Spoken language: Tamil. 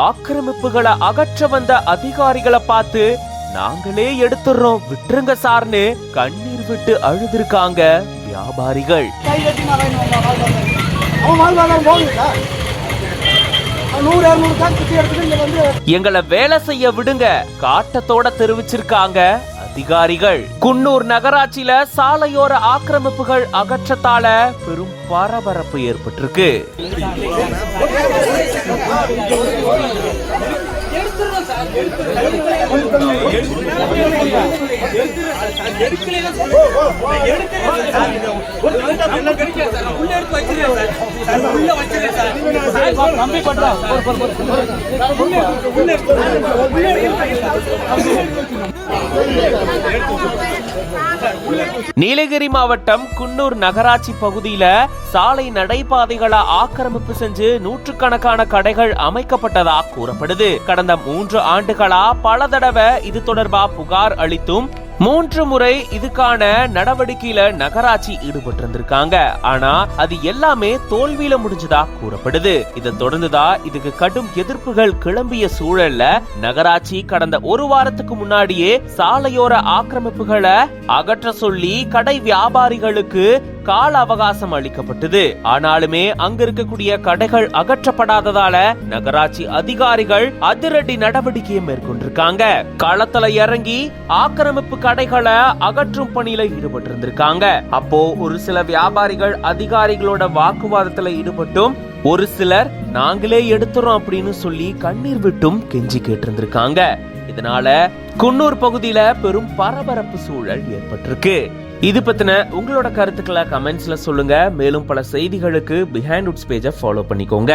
ஆக்கிரமிப்புகளை அகற்ற வந்த அதிகாரிகளை பார்த்து நாங்களே எடுத்துறோம் விட்டுருங்க சார்னு கண்ணீர் விட்டு அழுதுருக்காங்க வியாபாரிகள். எங்களை வேலை செய்ய விடுங்க காட்டத்தோட தெரிவிச்சிருக்காங்க அதிகாரிகள். குன்னூர் நகராட்சியில சாலையோர ஆக்கிரமிப்புகள் அகற்றத்தால பெரும் பரபரப்பு ஏற்பட்டிருக்கு. நீலகிரி மாவட்டம் குன்னூர் நகராட்சி பகுதியில சாலை நடைபாதைகளை ஆக்கிரமிப்பு செஞ்சு நூற்றுக்கணக்கான கடைகள் அமைக்கப்பட்டதா கூறப்படுது. கடந்த 3 ஆண்டுகளா பல தடவை இது தொடர்பா புகார் அளித்தும் 3 முறை இதுக்கான நடவடிக்கையில நகராட்சி ஈடுபட்டிருந்திருக்காங்க. ஆனா அது எல்லாமே தோல்வியில முடிஞ்சதா கூறப்படுது. இதை தொடர்ந்துதான் இதுக்கு கடும் எதிர்ப்புகள் கிளம்பிய சூழல்ல நகராட்சி கடந்த 1 வாரத்துக்கு முன்னாடியே சாலையோர ஆக்கிரமிப்புகளை அகற்ற சொல்லி கடை வியாபாரிகளுக்கு கால அவகாசம் அளிக்கப்பட்டது. ஆனாலுமே அங்க இருக்கக்கூடிய கடைகள் அகற்றப்படாததால நகராட்சி அதிகாரிகள் அதிரடி நடவடிக்கையை மேற்கொண்டிருக்காங்க. களத்துல இறங்கி ஆக்கிரமிப்பு கடைகளை அகற்றும் பணியில ஈடுபட்டிருந்திருக்காங்க. அப்போ ஒரு சில வியாபாரிகள் அதிகாரிகளோட வாக்குவாதத்துல ஈடுபட்டும் ஒரு சிலர் நாங்களே எடுத்துறோம் அப்படின்னு சொல்லி கண்ணீர் விட்டும் கெஞ்சி கேட்டிருந்திருக்காங்க. இதனால குன்னூர் பகுதியில பெரும் பரபரப்பு சூழல் ஏற்பட்டிருக்கு. இது பத்தின உங்களோட கருத்துக்களை கமெண்ட்ஸ்ல சொல்லுங்க. மேலும் பல செய்திகளுக்கு பிஹைண்ட் வுட்ஸ் பேஜை ஃபாலோ பண்ணிக்கோங்க.